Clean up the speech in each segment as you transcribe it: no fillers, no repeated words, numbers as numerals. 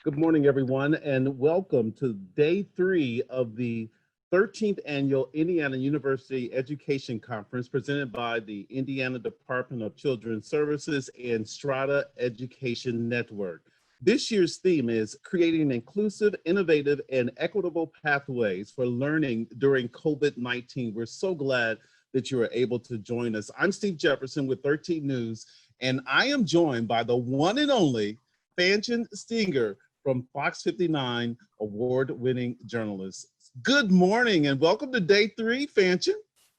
Good morning, everyone, and welcome to day 3 of the 13th Annual Indiana University Education Conference presented by the Indiana Department of Children's Services and Strata Education Network. This year's theme is creating inclusive, innovative, and equitable pathways for learning during COVID-19. We're so glad that you are able to join us. I'm Steve Jefferson with 13 News, and I am joined by the one and only Fanchen Stinger from Fox 59, award-winning journalist. Good morning and welcome to day 3, Fanchen.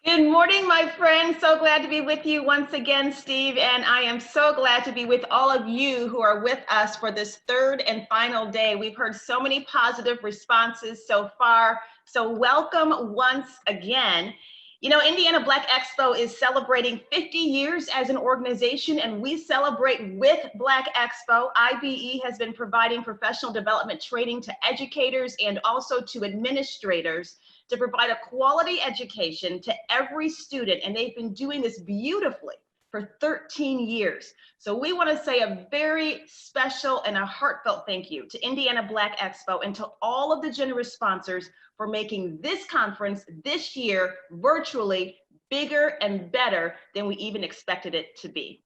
Good morning, my friend. So glad to be with you once again, Steve. And I am so glad to be with all of you who are with us for this third and final day. We've heard so many positive responses so far. So welcome once again. You know, Indiana Black Expo is celebrating 50 years as an organization, and we celebrate with Black Expo. IBE has been providing professional development training to educators and also to administrators to provide a quality education to every student, and they've been doing this beautifully for 13 years. So we want to say a very special and a heartfelt thank you to Indiana Black Expo and to all of the generous sponsors for making this conference this year virtually bigger and better than we even expected it to be.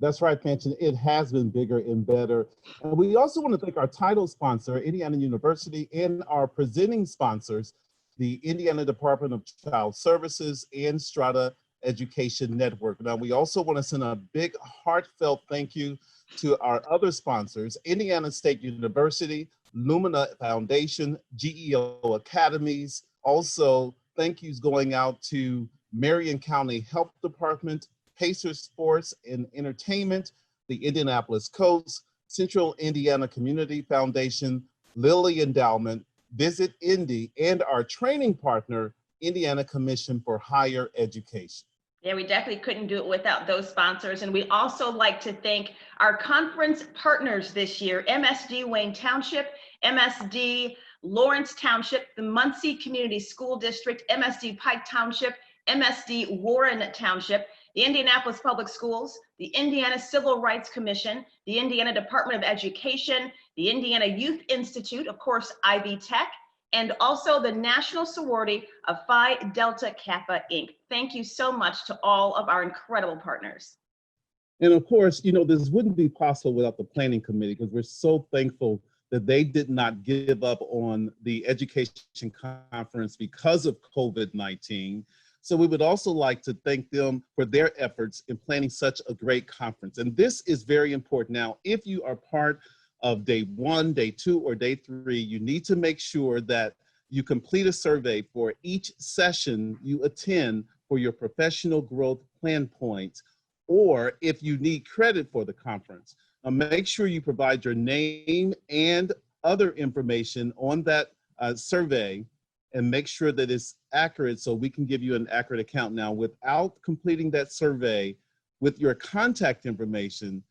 That's right, Fanchen. It has been bigger and better. And we also want to thank our title sponsor, Indiana University, and our presenting sponsors, the Indiana Department of Child Services and Strata Education Network. Now, we also want to send a big heartfelt thank you to our other sponsors, Indiana State University, Lumina Foundation, GEO Academies. Also, thank yous going out to Marion County Health Department, Pacers Sports and Entertainment, the Indianapolis Coast, Central Indiana Community Foundation, Lilly Endowment, Visit Indy, and our training partner, Indiana Commission for Higher Education. Yeah, we definitely couldn't do it without those sponsors. And we also like to thank our conference partners this year, MSD Wayne Township, MSD Lawrence Township, the Muncie Community School District, MSD Pike Township, MSD Warren Township, the Indianapolis Public Schools, the Indiana Civil Rights Commission, the Indiana Department of Education, the Indiana Youth Institute, of course, Ivy Tech, and also the National Sorority of Phi Delta Kappa, Inc. Thank you so much to all of our incredible partners. And of course, you know, this wouldn't be possible without the planning committee because we're so thankful that they did not give up on the education conference because of COVID-19. So we would also like to thank them for their efforts in planning such a great conference. And this is very important. Now, if you are part of day 1, day 2, or day 3, you need to make sure that you complete a survey for each session you attend for your professional growth plan points, or if you need credit for the conference. Make sure you provide your name and other information on that survey and make sure that it's accurate so we can give you an accurate account. Now, without completing that survey with your contact information,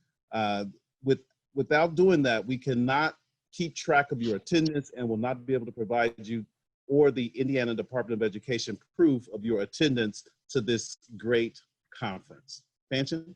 without doing that, we cannot keep track of your attendance and will not be able to provide you or the Indiana Department of Education proof of your attendance to this great conference. Fanchen?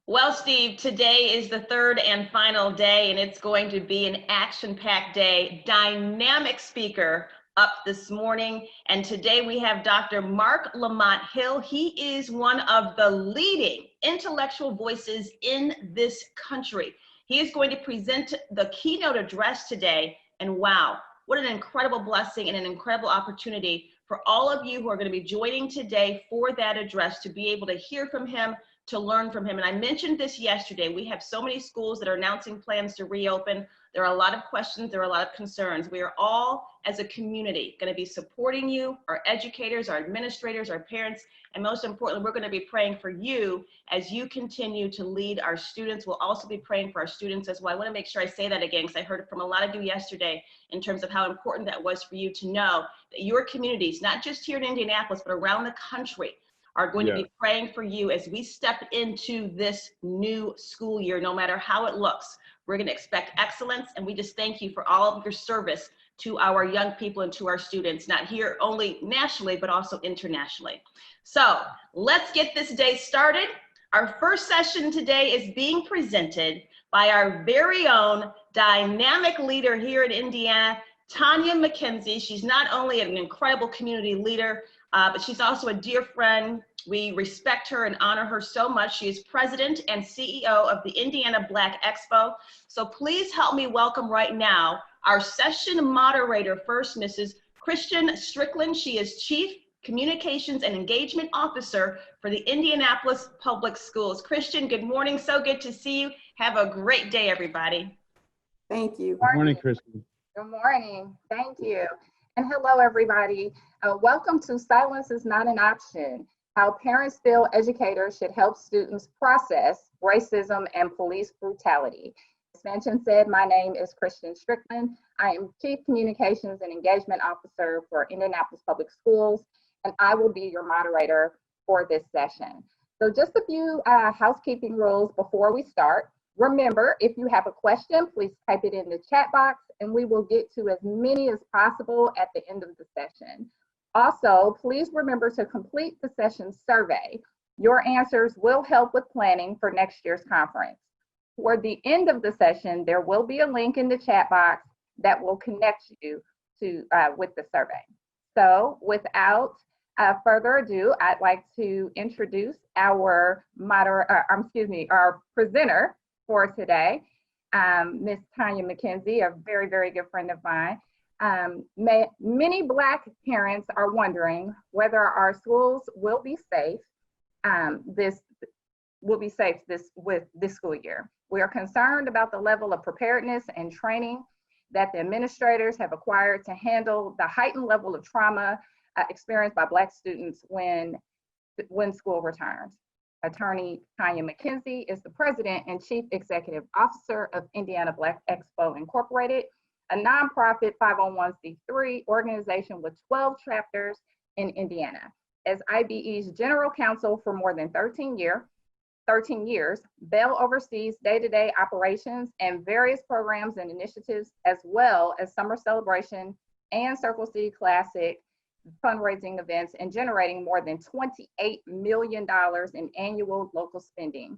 Well, Steve, today is the third and final day, and it's going to be an action-packed day. Dynamic speaker up this morning, and today we have Dr. Mark Lamont Hill. He is one of the leading intellectual voices in this country. He is going to present the keynote address today, and wow, what an incredible blessing and an incredible opportunity for all of you who are going to be joining today for that address to be able to hear from him, to learn from him. And I mentioned this yesterday, we have so many schools that are announcing plans to reopen. There are a lot of questions, there are a lot of concerns. We are all, as a community, going to be supporting you, our educators, our administrators, our parents, and most importantly, we're going to be praying for you as you continue to lead our students. We'll also be praying for our students as well. I want to make sure I say that again, because I heard it from a lot of you yesterday in terms of how important that was for you to know that your communities, not just here in Indianapolis, but around the country, are going to be praying for you as we step into this new school year, no matter how it looks. We're going to expect excellence, and we just thank you for all of your service to our young people and to our students, not here only nationally, but also internationally. So let's get this day started. Our first session today is being presented by our very own dynamic leader here in Indiana, Tanya McKenzie. She's not only an incredible community leader, but she's also a dear friend. We respect her and honor her so much. She is president and CEO of the Indiana Black Expo. So please help me welcome right now our session moderator first, Mrs. Christian Strickland. She is Chief Communications and Engagement Officer for the Indianapolis Public Schools. Christian, good morning. So good to see you. Have a great day, everybody. Thank you. Good morning, Christian. Good morning. Thank you. And hello, everybody. Welcome to Silence is Not an Option, how parents feel educators should help students process racism and police brutality. As mentioned said, my name is Christian Strickland. I am Chief Communications and Engagement Officer for Indianapolis Public Schools, and I will be your moderator for this session. So just a few housekeeping rules before we start. Remember, if you have a question, please type it in the chat box and we will get to as many as possible at the end of the session. Also, please remember to complete the session survey. Your answers will help with planning for next year's conference. Toward the end of the session, there will be a link in the chat box that will connect you to with the survey. So without further ado, I'd like to introduce our presenter for today, Ms. Tanya McKenzie, a very, very good friend of mine. Many Black parents are wondering whether our schools will be safe this school year. We are concerned about the level of preparedness and training that the administrators have acquired to handle the heightened level of trauma experienced by Black students when school returns. Attorney Tanya McKenzie is the President and Chief Executive Officer of Indiana Black Expo Incorporated, a nonprofit 501c3 organization with 12 chapters in Indiana. As IBE's General Counsel for more than 13 years, Bell oversees day-to-day operations and various programs and initiatives, as well as Summer Celebration and Circle C Classic fundraising events, and generating more than $28 million in annual local spending.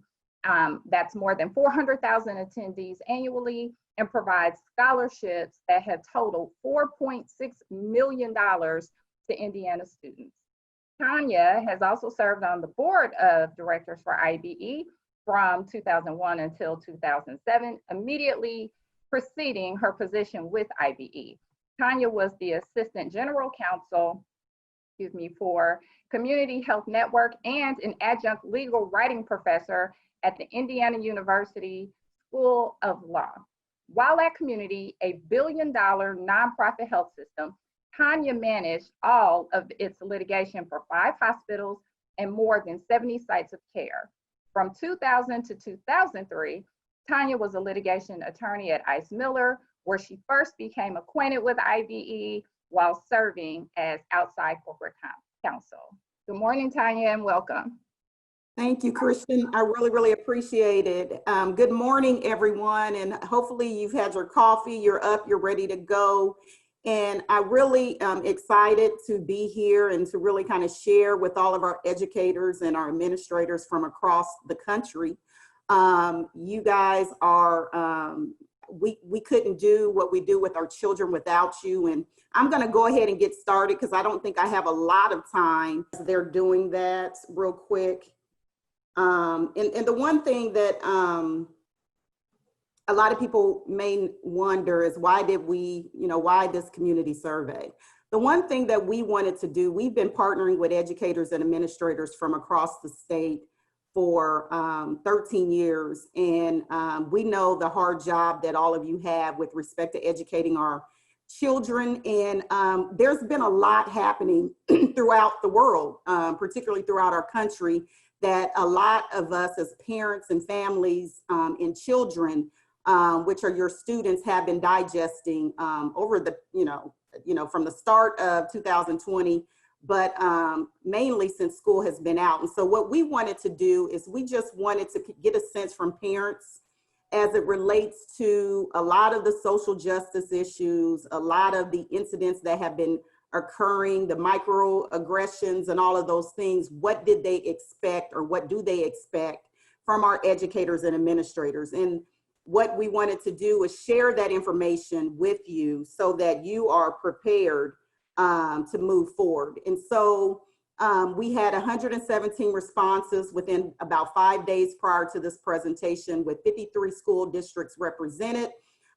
That's more than 400,000 attendees annually, and provides scholarships that have totaled $4.6 million to Indiana students. Tanya has also served on the board of directors for IBE from 2001 until 2007, immediately preceding her position with IBE. Tanya was the Assistant General Counsel, for Community Health Network and an adjunct legal writing professor at the Indiana University School of Law. While at Community, a billion-dollar nonprofit health system, Tanya managed all of its litigation for 5 hospitals and more than 70 sites of care. From 2000 to 2003, Tanya was a litigation attorney at Ice Miller, where she first became acquainted with IBE while serving as outside corporate counsel. Good morning, Tanya, and welcome. Thank you, Christian. I really, really appreciate it. Good morning, everyone, and hopefully you've had your coffee, you're up, you're ready to go. And I really am excited to be here and to really kind of share with all of our educators and our administrators from across the country. You guys are, we couldn't do what we do with our children without you. And I'm gonna go ahead and get started because I don't think I have a lot of time. They're doing that real quick. And the one thing that a lot of people may wonder is why did we, why this community survey? The one thing that we wanted to do, we've been partnering with educators and administrators from across the state for 13 years. And we know the hard job that all of you have with respect to educating our children. And there's been a lot happening throughout the world, particularly throughout our country, that a lot of us as parents and families and children, which are your students, have been digesting over the, from the start of 2020, but mainly since school has been out. And so what we wanted to do is we just wanted to get a sense from parents as it relates to a lot of the social justice issues, a lot of the incidents that have been occurring, the microaggressions and all of those things, what did they expect, or what do they expect from our educators and administrators? And what we wanted to do is share that information with you so that you are prepared to move forward. And so we had 117 responses within about 5 days prior to this presentation, with 53 school districts represented.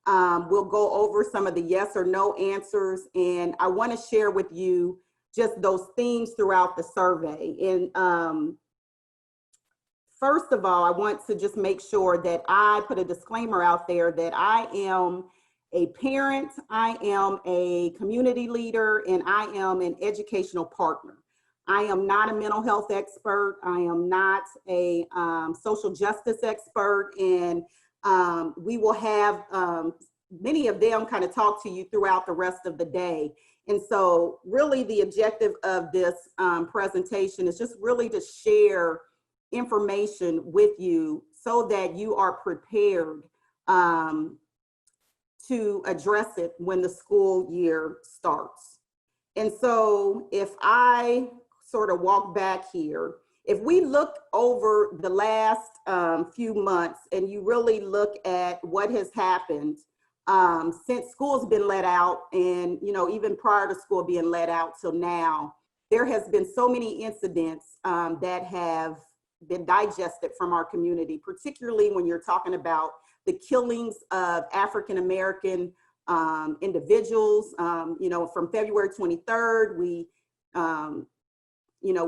We'll go over some of the yes or no answers, and I want to share with you just those themes throughout the survey. And first of all, I want to just make sure that I put a disclaimer out there that I am a parent, I am a community leader, and I am an educational partner. I am not a mental health expert. I am not a social justice expert, and we will have many of them kind of talk to you throughout the rest of the day. And so really the objective of this presentation is just really to share information with you so that you are prepared to address it when the school year starts. And so if I sort of walk back here, if we look over the last few months and you really look at what has happened since school's been let out, and even prior to school being let out till now, there has been so many incidents that have been digested from our community, particularly when you're talking about the killings of African-American individuals. From February 23rd, we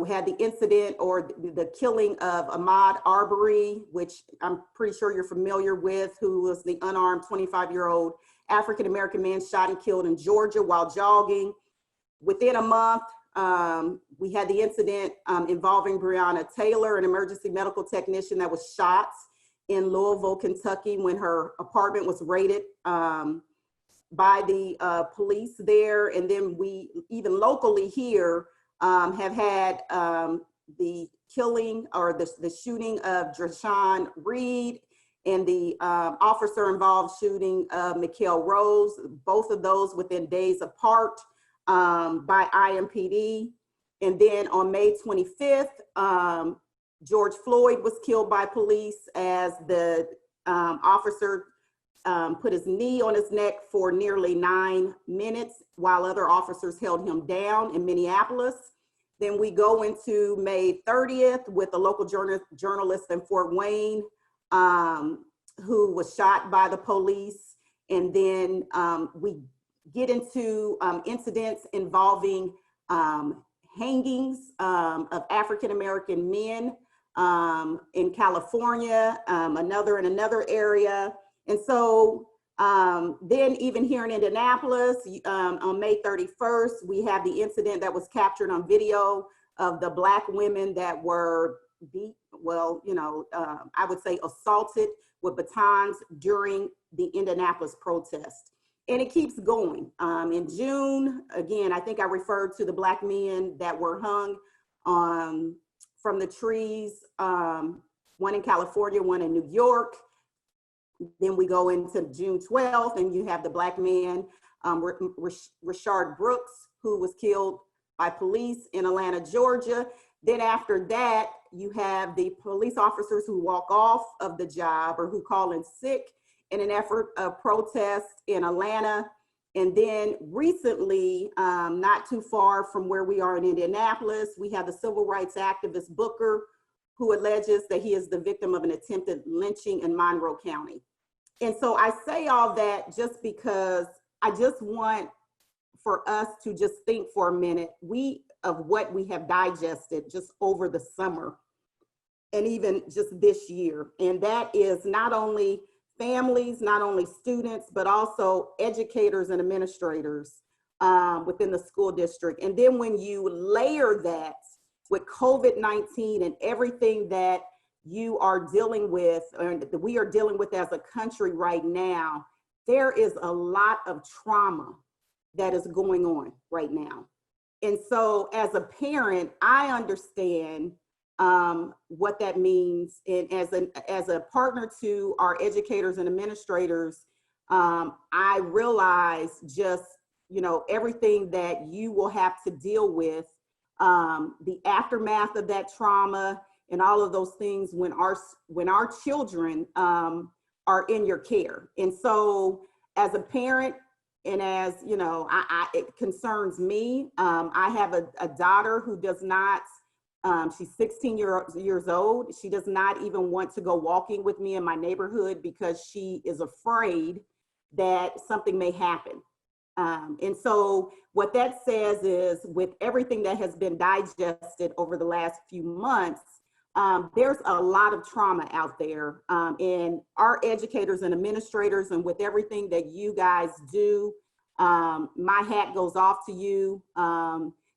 had the incident or the killing of Ahmaud Arbery, which I'm pretty sure you're familiar with, who was the unarmed 25-year-old African-American man shot and killed in Georgia while jogging. Within a month, we had the incident involving Breonna Taylor, an emergency medical technician that was shot in Louisville, Kentucky, when her apartment was raided by the police there. And then we, even locally here, have had the killing or the shooting of Drashawn Reed and the officer involved shooting of Mikhail Rose, both of those within days apart by IMPD. And then on May 25th, George Floyd was killed by police as the officer put his knee on his neck for nearly 9 minutes while other officers held him down in Minneapolis. Then we go into May 30th with a local journalist in Fort Wayne who was shot by the police. And then we get into incidents involving hangings of African-American men in California, another in another area. And so then even here in Indianapolis, on May 31st, we have the incident that was captured on video of the Black women that were beat, I would say assaulted with batons during the Indianapolis protest. And it keeps going. In June, again, I think I referred to the Black men that were hung from the trees, one in California, one in New York. Then we go into June 12th, and you have the Black man, Rashard Brooks, who was killed by police in Atlanta, Georgia. Then after that, you have the police officers who walk off of the job or who call in sick in an effort of protest in Atlanta. And then recently, not too far from where we are in Indianapolis, we have the civil rights activist Booker, who alleges that he is the victim of an attempted lynching in Monroe County. And so I say all that just because I just want for us to just think for a minute of what we have digested just over the summer and even just this year. And that is not only families, not only students, but also educators and administrators within the school district. And then when you layer that with COVID-19 and everything that you are dealing with, or that we are dealing with as a country right now, there is a lot of trauma that is going on right now. And so as a parent, I understand what that means. And as a partner to our educators and administrators, I realize just you know, everything that you will have to deal with, the aftermath of that trauma and all of those things when our children are in your care. And so as a parent, and as you know, it concerns me. I have a daughter who does not, she's 16 years old. She does not even want to go walking with me in my neighborhood because she is afraid that something may happen. And so what that says is, with everything that has been digested over the last few months, there's a lot of trauma out there, and our educators and administrators, and with everything that you guys do, my hat goes off to you.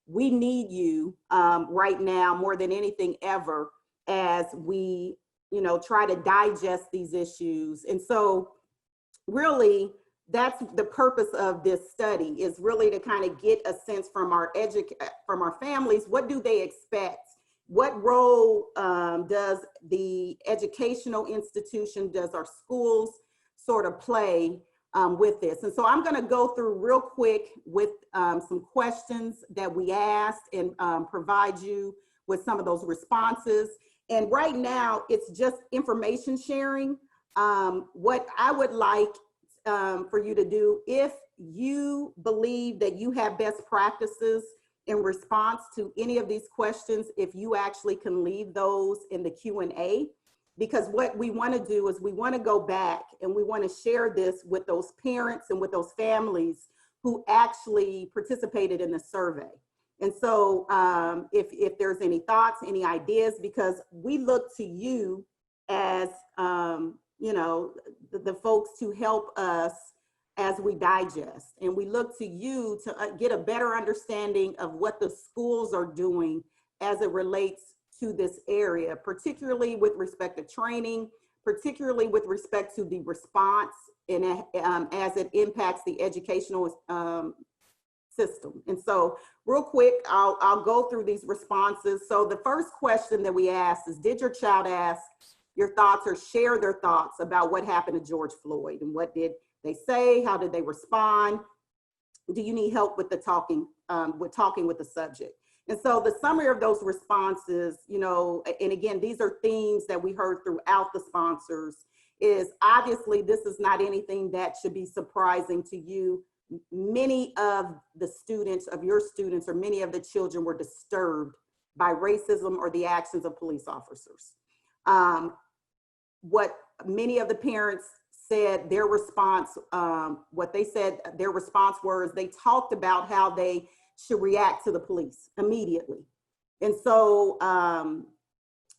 We need you right now more than anything ever, as we, you know, try to digest these issues. And so really, that's the purpose of this study, is really to kind of get a sense from our families. What do they expect? What role does the educational institution, does our schools sort of play with this? And so I'm going to go through real quick with some questions that we asked, and provide you with some of those responses. And right now, it's just information sharing. What I would like for you to do, if you believe that you have best practices in response to any of these questions, if you actually can leave those in the Q&A, because what we want to do is we want to go back and we want to share this with those parents and with those families who actually participated in the survey. And so if there's any thoughts, any ideas, because we look to you as, you know, the folks to help us as we digest, and we look to you to get a better understanding of what the schools are doing as it relates to this area, particularly with respect to training, particularly with respect to the response, and as it impacts the educational system. And so real quick, I'll go through these responses. So the first question that we asked is, did your child ask your thoughts or share their thoughts about what happened to George Floyd? And what did they say? How did they respond? Do you need help with the talking with the subject? And so the summary of those responses, you know, and again, these are themes that we heard throughout the sponsors, is obviously this is not anything that should be surprising to you. Many of the students, of your students, or many of the children were disturbed by racism or the actions of police officers. What many of the parents said, their response, what they said their response was, they talked about how they should react to the police immediately. And so,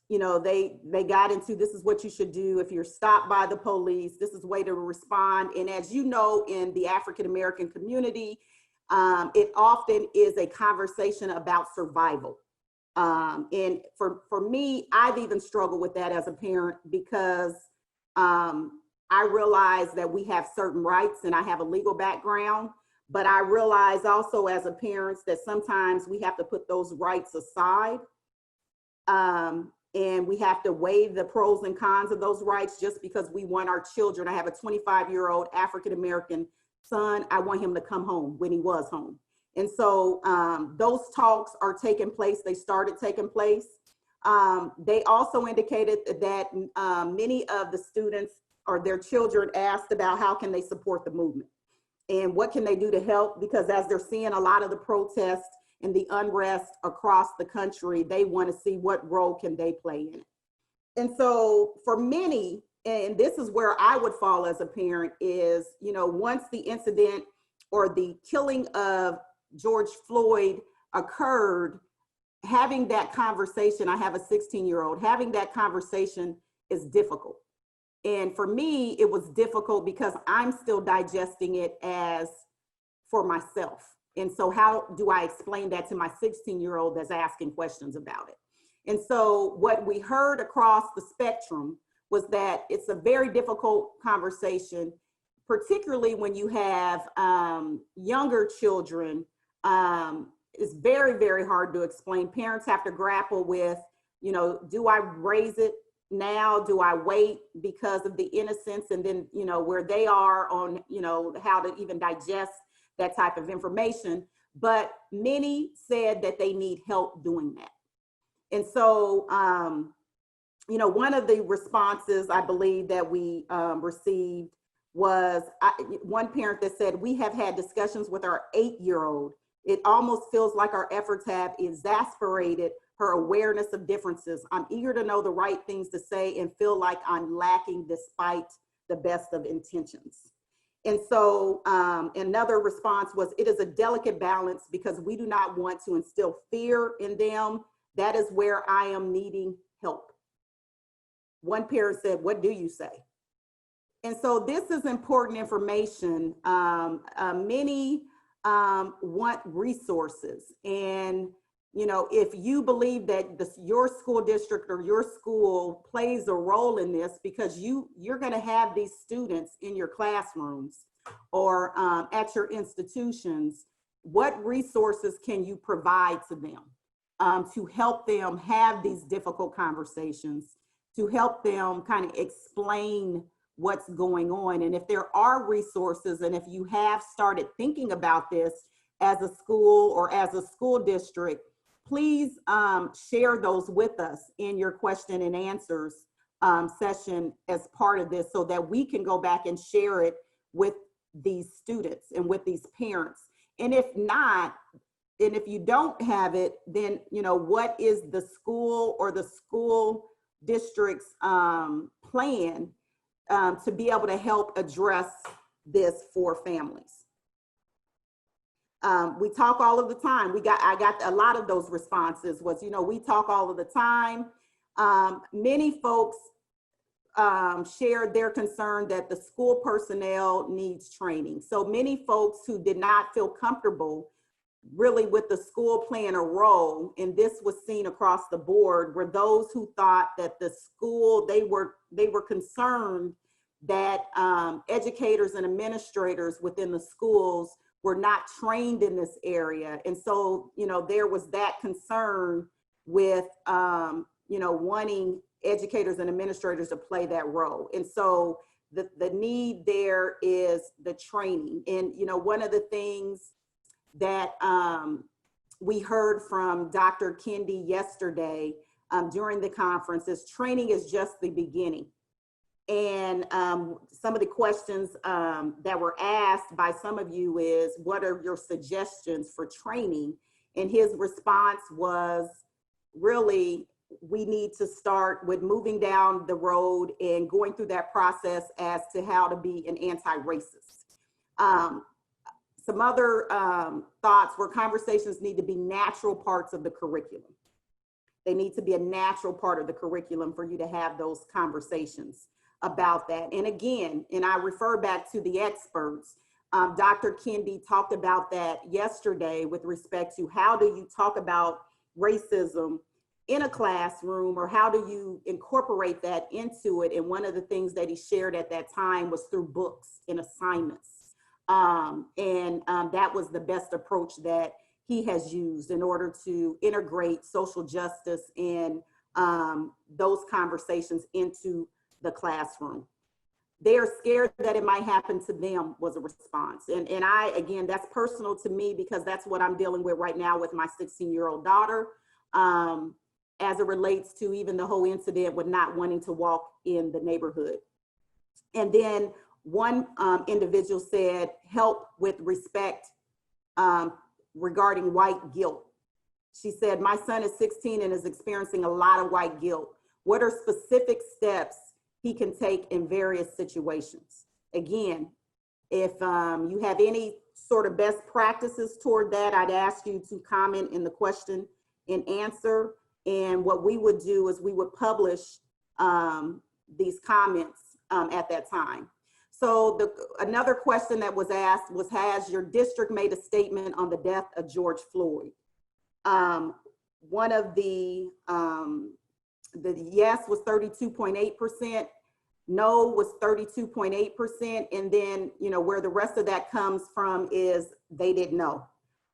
you know, they got into, this is what you should do if you're stopped by the police, this is the way to respond. And as you know, in the African-American community, it often is a conversation about survival. And for me, I've even struggled with that as a parent, because I realize that we have certain rights, and I have a legal background, but I realize also as a parent that sometimes we have to put those rights aside, and we have to weigh the pros and cons of those rights just because we want our children. I have a 25-year-old African-American son. I want him to come home when he was home. And so those talks are taking place. They started taking place. They also indicated that many of the students or their children asked about how can they support the movement and what can they do to help, because as they're seeing a lot of the protests and the unrest across the country, they want to see what role can they play in it. And so for many, and this is where I would fall as a parent, is, you know, once the incident or the killing of George Floyd occurred, having that conversation, I have a 16-year-old, having that conversation is difficult. And for me, it was difficult because I'm still digesting it as for myself. And so how do I explain that to my 16-year-old that's asking questions about it? And so what we heard across the spectrum was that it's a very difficult conversation, particularly when you have younger children. It's very, very hard to explain. Parents have to grapple with, you know, do I raise it now? Do I wait because of the innocence? And then, you know, where they are on, you know, how to even digest that type of information, but many said that they need help doing that. And so, you know, one of the responses I believe that we received was one parent that said, we have had discussions with our 8-year-old. It almost feels like our efforts have exasperated her awareness of differences. I'm eager to know the right things to say and feel like I'm lacking despite the best of intentions. And so another response was, it is a delicate balance because we do not want to instill fear in them. That is where I am needing help. One parent said, what do you say? And so this is important information. Many want resources. And, you know, if you believe that your school district or your school plays a role in this, because you're going to have these students in your classrooms or at your institutions, what resources can you provide to them to help them have these difficult conversations, to help them kind of explain what's going on? And if there are resources, and if you have started thinking about this as a school or as a school district, please share those with us in your question and answers session as part of this, so that we can go back and share it with these students and with these parents. And if not, and if you don't have it, then, you know, what is the school or the school district's plan to be able to help address this for families? We talk all of the time. I got a lot of those responses was, you know, we talk all of the time. Many folks shared their concern that the school personnel needs training. So many folks who did not feel comfortable really with the school playing a role, and this was seen across the board, were those who thought that the school, they were concerned that educators and administrators within the schools were not trained in this area. And so, you know, there was that concern with, you know, wanting educators and administrators to play that role. And so the need there is the training. And, you know, one of the things that we heard from Dr. Kendi yesterday during the conference is training is just the beginning. And some of the questions that were asked by some of you is, what are your suggestions for training? And his response was, really, we need to start with moving down the road and going through that process as to how to be an anti-racist. Some other thoughts were conversations need to be natural parts of the curriculum. They need to be a natural part of the curriculum for you to have those conversations about that. And again, and I refer back to the experts, Dr. Kendi talked about that yesterday with respect to how do you talk about racism in a classroom, or how do you incorporate that into it? And one of the things that he shared at that time was through books and assignments. That was the best approach that he has used in order to integrate social justice and those conversations into the classroom. They're scared that it might happen to them was a response. And I, again, that's personal to me because that's what I'm dealing with right now with my 16-year-old daughter, as it relates to even the whole incident with not wanting to walk in the neighborhood. And then one individual said, help with respect regarding white guilt. She said, my son is 16 and is experiencing a lot of white guilt. What are specific steps he can take in various situations? Again, if you have any sort of best practices toward that, I'd ask you to comment in the question and answer. And what we would do is we would publish these comments at that time. So another question that was asked was, has your district made a statement on the death of George Floyd? One of the yes was 32.8%, no was 32.8%, and then, you know, where the rest of that comes from is they didn't know.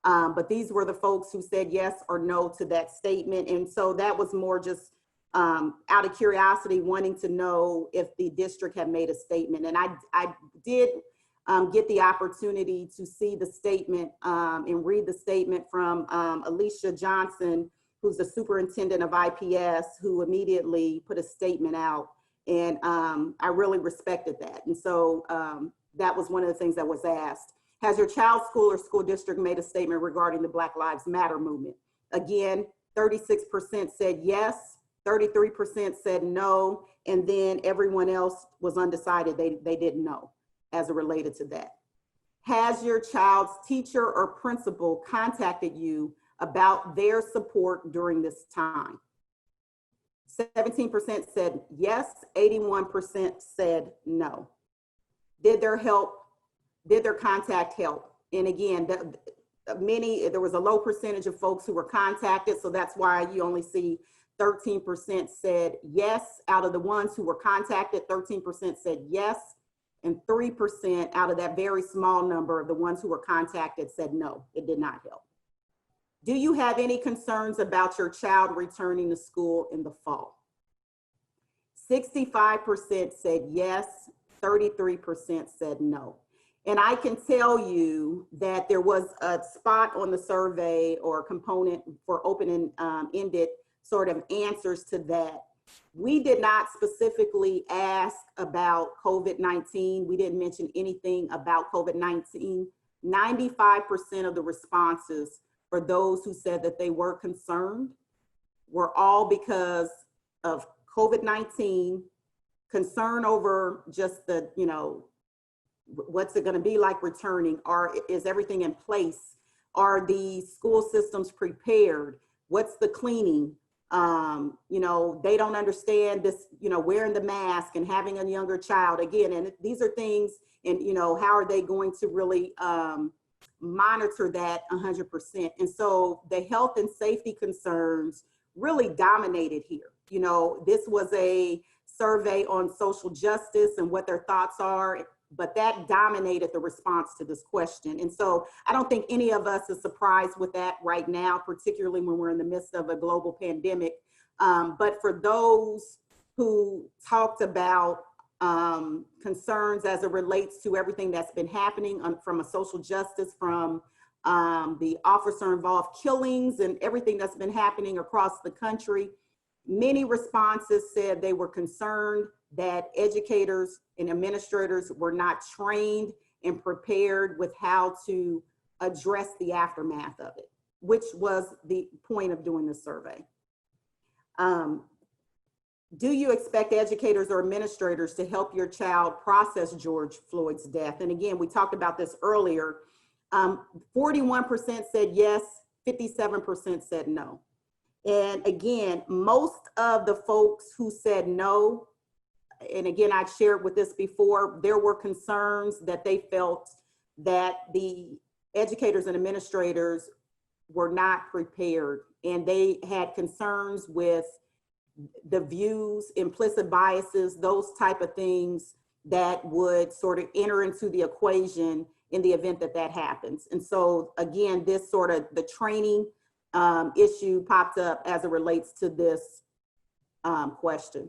But these were the folks who said yes or no to that statement. And so that was more just out of curiosity, wanting to know if the district had made a statement. And I did get the opportunity to see the statement and read the statement from Alicia Johnson, who's the superintendent of IPS, who immediately put a statement out. And I really respected that. And so that was one of the things that was asked. Has your child's school or school district made a statement regarding the Black Lives Matter movement? Again, 36% said yes, 33% said no, and then everyone else was undecided. They didn't know as it related to that. Has your child's teacher or principal contacted you about their support during this time? 17% said yes, 81% said no. Did their contact help? And again, there was a low percentage of folks who were contacted, so that's why you only see 13% said yes. Out of the ones who were contacted, 13% said yes, and 3% out of that very small number of the ones who were contacted said no, it did not help. Do you have any concerns about your child returning to school in the fall? 65% said yes, 33% said no. And I can tell you that there was a spot on the survey or a component for open-ended sort of answers to that. We did not specifically ask about COVID-19. We didn't mention anything about COVID-19. 95% of the responses for those who said that they were concerned were all because of COVID-19, concern over just the, what's it going to be like returning? Is everything in place? Are the school systems prepared? What's the cleaning? They don't understand this, wearing the mask and having a younger child again. And these are things, and, how are they going to really monitor that 100%? And so the health and safety concerns really dominated here. This was a survey on social justice and what their thoughts are, but that dominated the response to this question. And so I don't think any of us is surprised with that right now, particularly when we're in the midst of a global pandemic. But for those who talked about concerns as it relates to everything that's been happening from a social justice, from the officer involved killings and everything that's been happening across the country, many responses said they were concerned that educators and administrators were not trained and prepared with how to address the aftermath of it, which was the point of doing the survey. Do you expect educators or administrators to help your child process George Floyd's death? And again, we talked about this earlier. 41% said yes, 57% said no. And again, most of the folks who said no, and again, I shared with this before, there were concerns that they felt that the educators and administrators were not prepared, and they had concerns with the views, implicit biases, those type of things that would sort of enter into the equation in the event that that happens. And so again, this sort of the training issue popped up as it relates to this question.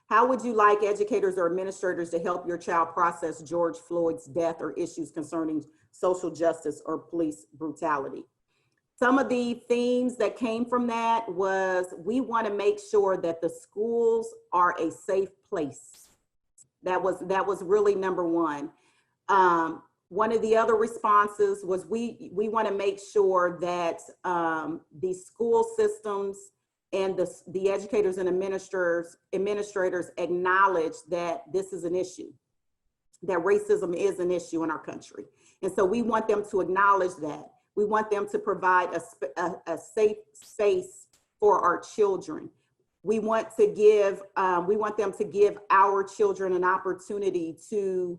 How would you like educators or administrators to help your child process George Floyd's death or issues concerning social justice or police brutality? Some of the themes that came from that was, we want to make sure that the schools are a safe place. That was really number one. One of the other responses was, we want to make sure that the school systems and the educators and administrators acknowledge that this is an issue, that racism is an issue in our country. And so we want them to acknowledge that. We want them to provide a safe space for our children. We want them to give our children an opportunity to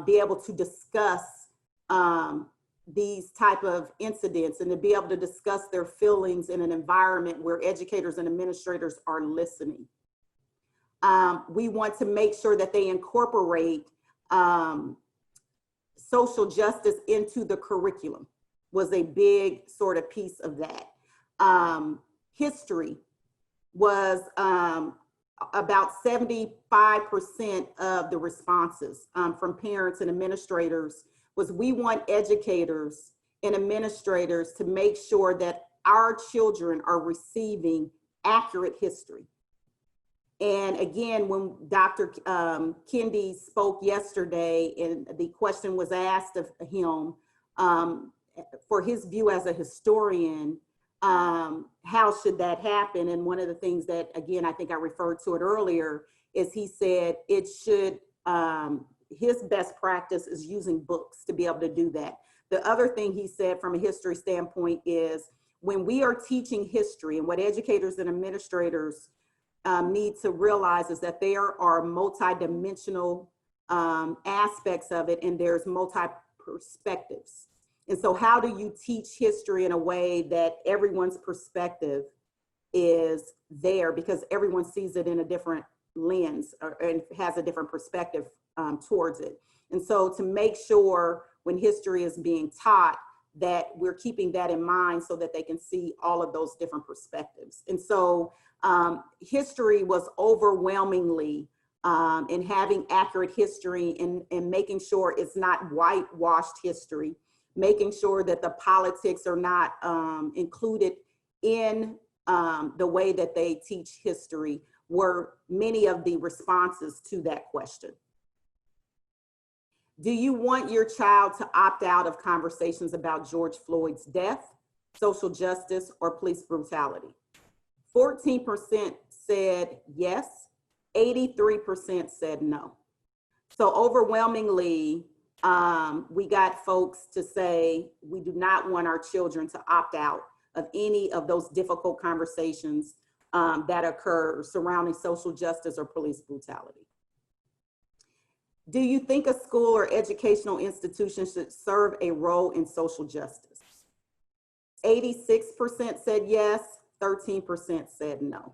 be able to discuss these type of incidents and to be able to discuss their feelings in an environment where educators and administrators are listening. We want to make sure that they incorporate social justice into the curriculum, was a big sort of piece of that. History was about 75% of the responses from parents and administrators was, we want educators and administrators to make sure that our children are receiving accurate history. And again, when Dr. Kendi spoke yesterday and the question was asked of him for his view as a historian, how should that happen? And one of the things that, again, I think I referred to it earlier, is he said it should, his best practice is using books to be able to do that. The other thing he said from a history standpoint is, when we are teaching history, and what educators and administrators need to realize is that there are multi-dimensional aspects of it, and there's multi-perspectives. And so how do you teach history in a way that everyone's perspective is there, because everyone sees it in a different lens and has a different perspective towards it. And so to make sure when history is being taught that we're keeping that in mind so that they can see all of those different perspectives. And so history was overwhelmingly in having accurate history and making sure it's not whitewashed history, making sure that the politics are not included in the way that they teach history, were many of the responses to that question. Do you want your child to opt out of conversations about George Floyd's death, social justice, or police brutality? 14% said yes, 83% said no. So overwhelmingly, we got folks to say, we do not want our children to opt out of any of those difficult conversations that occur surrounding social justice or police brutality. Do you think a school or educational institution should serve a role in social justice? 86% said yes, 13% said no.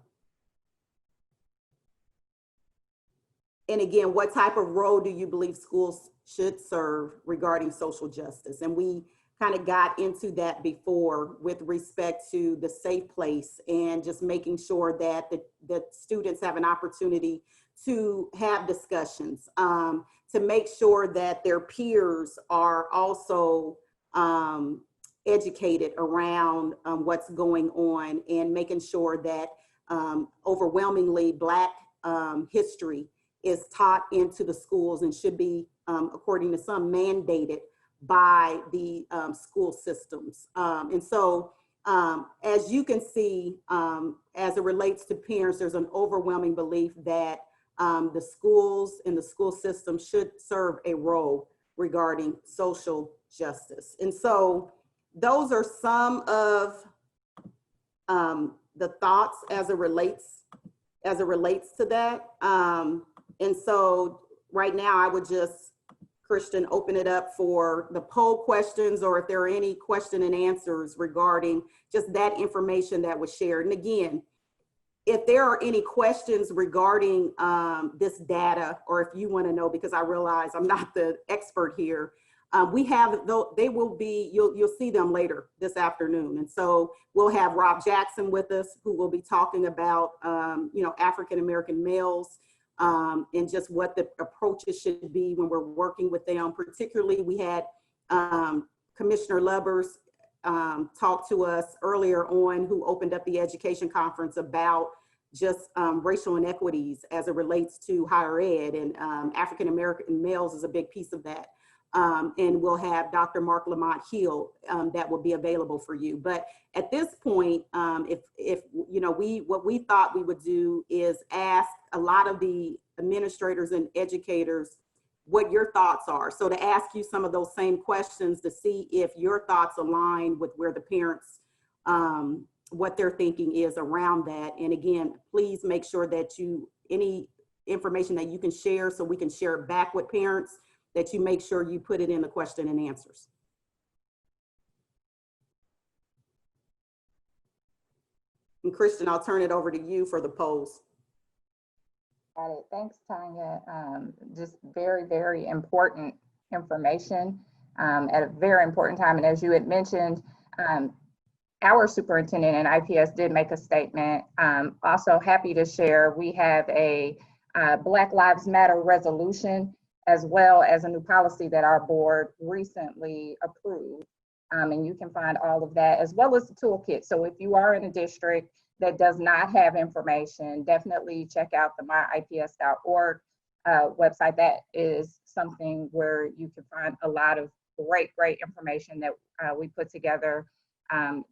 And again, what type of role do you believe schools should serve regarding social justice? And we kind of got into that before with respect to the safe place and just making sure that the students have an opportunity to have discussions, to make sure that their peers are also educated around what's going on, and making sure that overwhelmingly Black history is taught into the schools and should be, according to some, mandated by the school systems. And so as you can see, as it relates to parents, there's an overwhelming belief that the schools and the school system should serve a role regarding social justice. And so those are some of the thoughts as it relates to that. And so right now I would just, Christian, open it up for the poll questions, or if there are any question and answers regarding just that information that was shared. And again, if there are any questions regarding this data, or if you want to know, because I realize I'm not the expert here, we have, they will be, you'll see them later this afternoon. And so we'll have Rob Jackson with us, who will be talking about, African-American males, and just what the approaches should be when we're working with them. Particularly, we had Commissioner Lubbers talk to us earlier on, who opened up the education conference about just racial inequities as it relates to higher ed, and African-American males is a big piece of that. And we'll have Dr. Mark Lamont Hill that will be available for you. But at this point, what we thought we would do is ask a lot of the administrators and educators what your thoughts are. So to ask you some of those same questions to see if your thoughts align with where the parents, what their thinking is around that. And again, please make sure that any information that you can share so we can share it back with parents, that you make sure you put it in the question and answers. And Christian, I'll turn it over to you for the polls. Got it. Thanks, Tanya. Just very, very important information at a very important time. And as you had mentioned, our superintendent and IPS did make a statement. Also happy to share, we have a Black Lives Matter resolution, as well as a new policy that our board recently approved. And you can find all of that, as well as the toolkit. So if you are in a district that does not have information, definitely check out the myips.org website. That is something where you can find a lot of great information that we put together.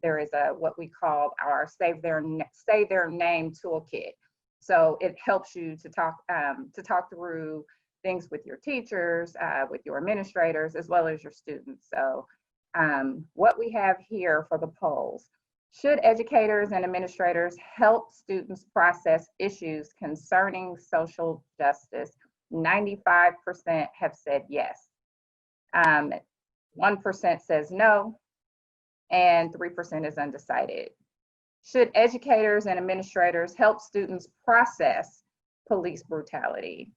There is what we call our Say Their Name toolkit. So it helps you to talk through things with your teachers, with your administrators, as well as your students. So what we have here for the polls: should educators and administrators help students process issues concerning social justice? 95% have said yes. 1% says no, and 3% is undecided. Should educators and administrators help students process police brutality?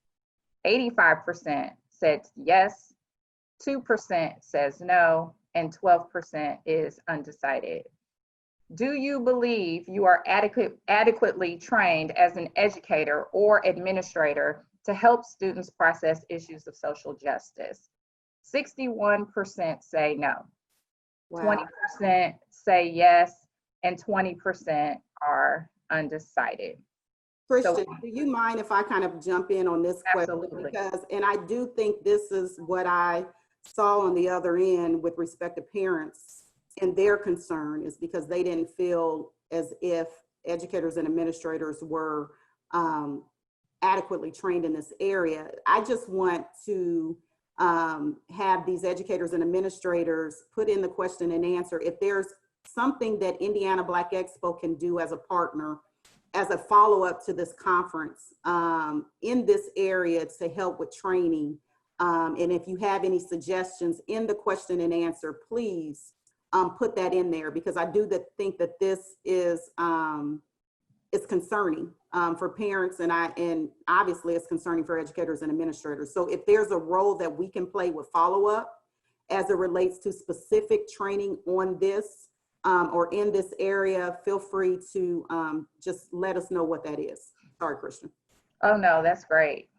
85% said yes, 2% says no, and 12% is undecided. Do you believe you are adequately trained as an educator or administrator to help students process issues of social justice? 61% say no. Wow. 20% say yes, and 20% are undecided. Christian, do you mind if I kind of jump in on this question? Absolutely. And I do think this is what I saw on the other end with respect to parents and their concern, is because they didn't feel as if educators and administrators were adequately trained in this area. I just want to have these educators and administrators put in the question and answer if there's something that Indiana Black Expo can do as a partner, as a follow-up to this conference in this area to help with training. And if you have any suggestions in the question and answer, please put that in there, because I do think that this is concerning for parents, and obviously it's concerning for educators and administrators. So if there's a role that we can play with follow-up as it relates to specific training on this or in this area, feel free to just let us know what that is. Sorry, Christian. Oh no, that's great.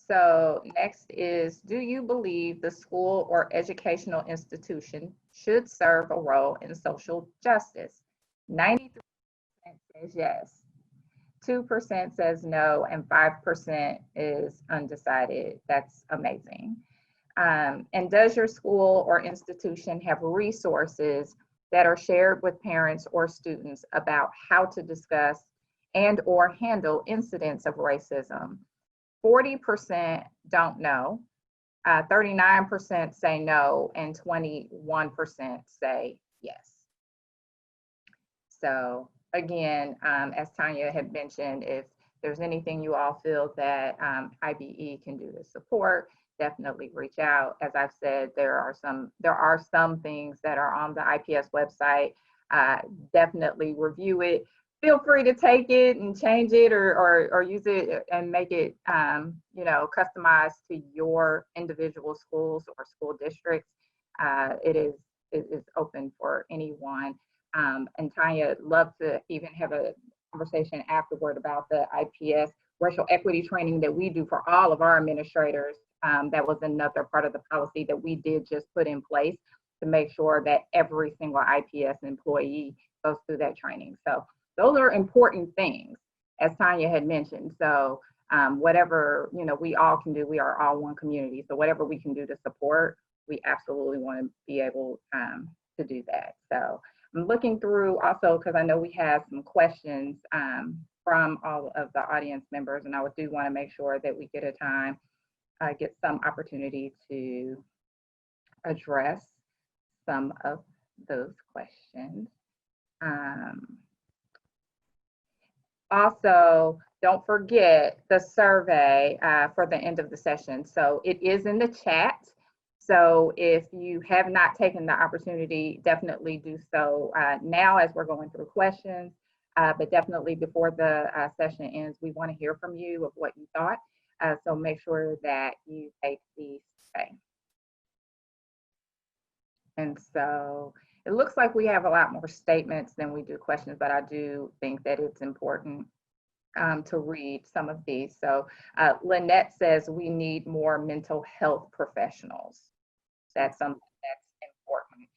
So next is, do you believe the school or educational institution should serve a role in social justice? 93% says yes, 2% says no, and 5% is undecided. That's amazing. And does your school or institution have resources that are shared with parents or students about how to discuss and or handle incidents of racism? 40% don't know, 39% say no, and 21% say yes. So again, as Tanya had mentioned, if there's anything you all feel that IBE can do to support, definitely reach out. As I've said, there are some things that are on the IPS website. Definitely review it. Feel free to take it and change it or use it and make it customized to your individual schools or school districts. It is open for anyone. And Tanya, love to even have a conversation afterward about the IPS racial equity training that we do for all of our administrators. That was another part of the policy that we did just put in place to make sure that every single IPS employee goes through that training. So those are important things, as Tanya had mentioned. So whatever we all can do, we are all one community. So whatever we can do to support, we absolutely want to be able to do that. So I'm looking through also, because I know we have some questions from all of the audience members, and I do want to make sure that we get some opportunity to address some of those questions. Also, don't forget the survey for the end of the session. So it is in the chat. So if you have not taken the opportunity, definitely do so now as we're going through questions, but definitely before the session ends, we want to hear from you of what you thought. So make sure that you take the survey. And so It looks like we have a lot more statements than we do questions, but I do think that it's important to read some of these. So Lynette says we need more mental health professionals. That's something that's important.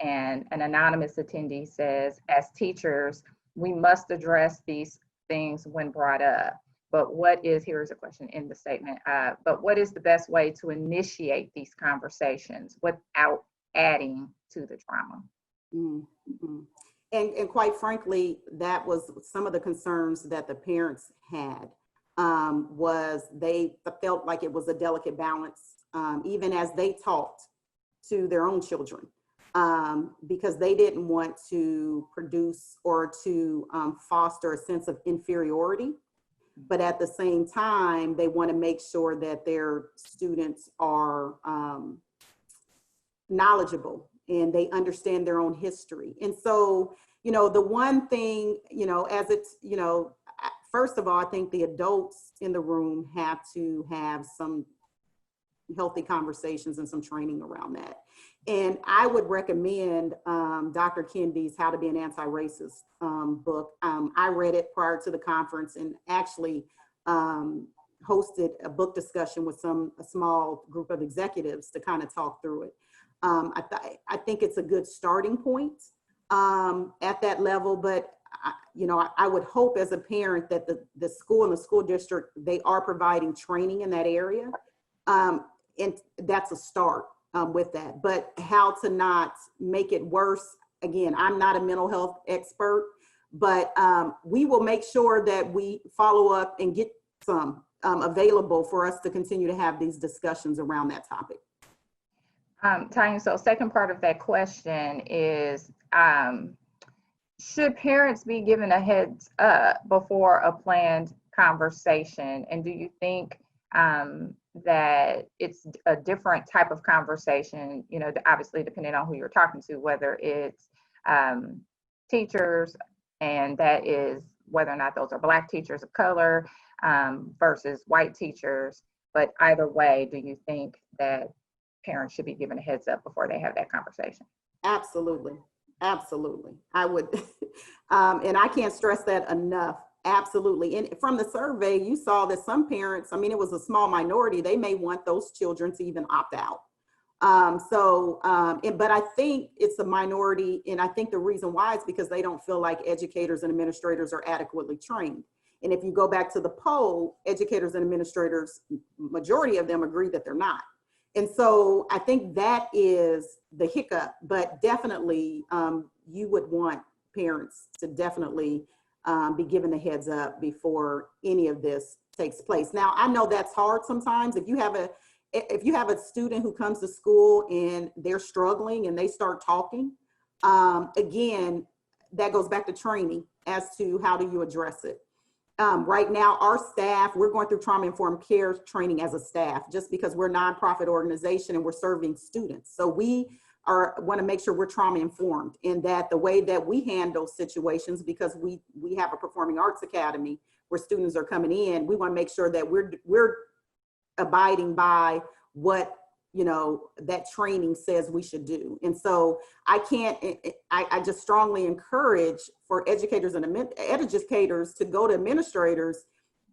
And an anonymous attendee says, as teachers, we must address these things when brought up. But here's a question in the statement, but what is the best way to initiate these conversations without adding to the trauma? Mm-hmm. And quite frankly, that was some of the concerns that the parents had, was they felt like it was a delicate balance, even as they talked to their own children, because they didn't want to produce or to foster a sense of inferiority. But at the same time, they want to make sure that their students are knowledgeable and they understand their own history. And so, the one thing, as it's, first of all, I think the adults in the room have to have some healthy conversations and some training around that. And I would recommend Dr. Kendi's How to Be an Anti-Racist book. I read it prior to the conference and actually hosted a book discussion with a small group of executives to kind of talk through it. I think it's a good starting point at that level, but I would hope as a parent that the school and the school district, they are providing training in that area. And that's a start with that, but how to not make it worse. Again, I'm not a mental health expert, but we will make sure that we follow up and get some available for us to continue to have these discussions around that topic. Tanya, so second part of that question is, should parents be given a heads up before a planned conversation? And do you think that it's a different type of conversation, obviously depending on who you're talking to, whether it's teachers, and that is whether or not those are Black teachers of color versus white teachers. But either way, do you think that parents should be given a heads up before they have that conversation? Absolutely. Absolutely. I would, and I can't stress that enough. Absolutely. And from the survey, you saw that some parents, it was a small minority, they may want those children to even opt out. But I think it's a minority. And I think the reason why is because they don't feel like educators and administrators are adequately trained. And if you go back to the poll, educators and administrators, majority of them agree that they're not. And so I think that is the hiccup, but definitely you would want parents to definitely be given a heads up before any of this takes place. Now, I know that's hard sometimes. If you have a student who comes to school and they're struggling and they start talking, again, that goes back to training as to how do you address it. Right now, our staff, we're going through trauma-informed care training as a staff, just because we're a nonprofit organization and we're serving students. So we want to make sure we're trauma-informed, and that the way that we handle situations, because we have a performing arts academy where students are coming in, we want to make sure that we're abiding by what that training says we should do. And so I just strongly encourage for educators and educators to go to administrators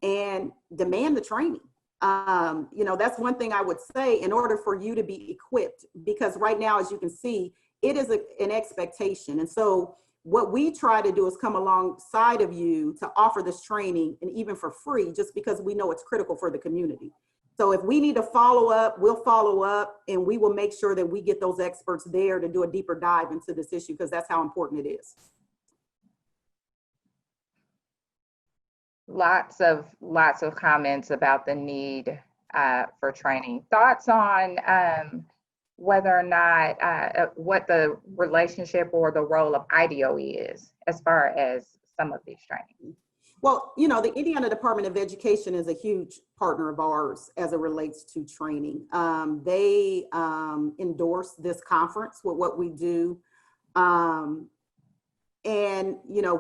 and demand the training. That's one thing I would say in order for you to be equipped, because right now, as you can see, it is an expectation. And so what we try to do is come alongside of you to offer this training, and even for free, just because we know it's critical for the community. So if we need to follow up, we'll follow up, and we will make sure that we get those experts there to do a deeper dive into this issue, because that's how important it is. Lots of comments about the need for training. Thoughts on whether or not what the relationship or the role of IDEO is as far as some of these trainings? Well, the Indiana Department of Education is a huge partner of ours as it relates to training. They endorse this conference with what we do. And,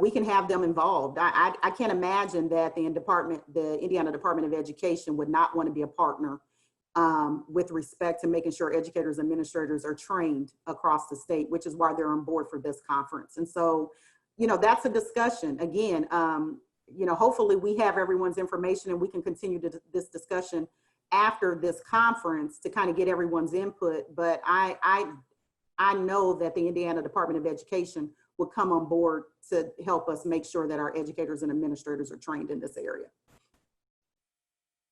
we can have them involved. I can't imagine that the Indiana Department of Education would not want to be a partner with respect to making sure educators and administrators are trained across the state, which is why they're on board for this conference. And so, you know, that's a discussion. Again, you know, hopefully we have everyone's information and we can continue this discussion after this conference to kind of get everyone's input. But I know that the Indiana Department of Education will come on board to help us make sure that our educators and administrators are trained in this area.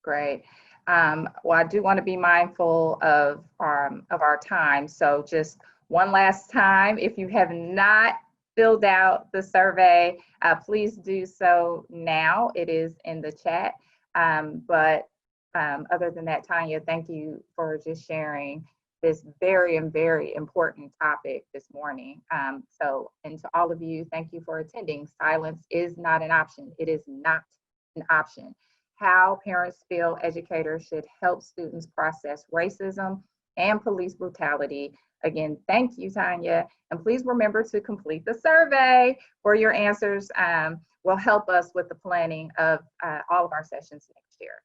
Great. Well, I do want to be mindful of our time. So just one last time, if you have not filled out the survey, please do so now. It is in the chat. But other than that, Tanya, thank you for just sharing this very important topic this morning. And to all of you, thank you for attending. Silence is not an option. It is not an option. How parents feel educators should help students process racism and police brutality. Again, thank you, Tanya. And please remember to complete the survey, where your answers will help us with the planning of all of our sessions next year.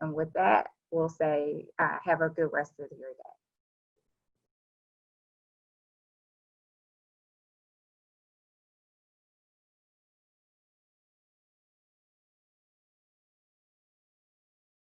And with that, we'll say, have a good rest of your day.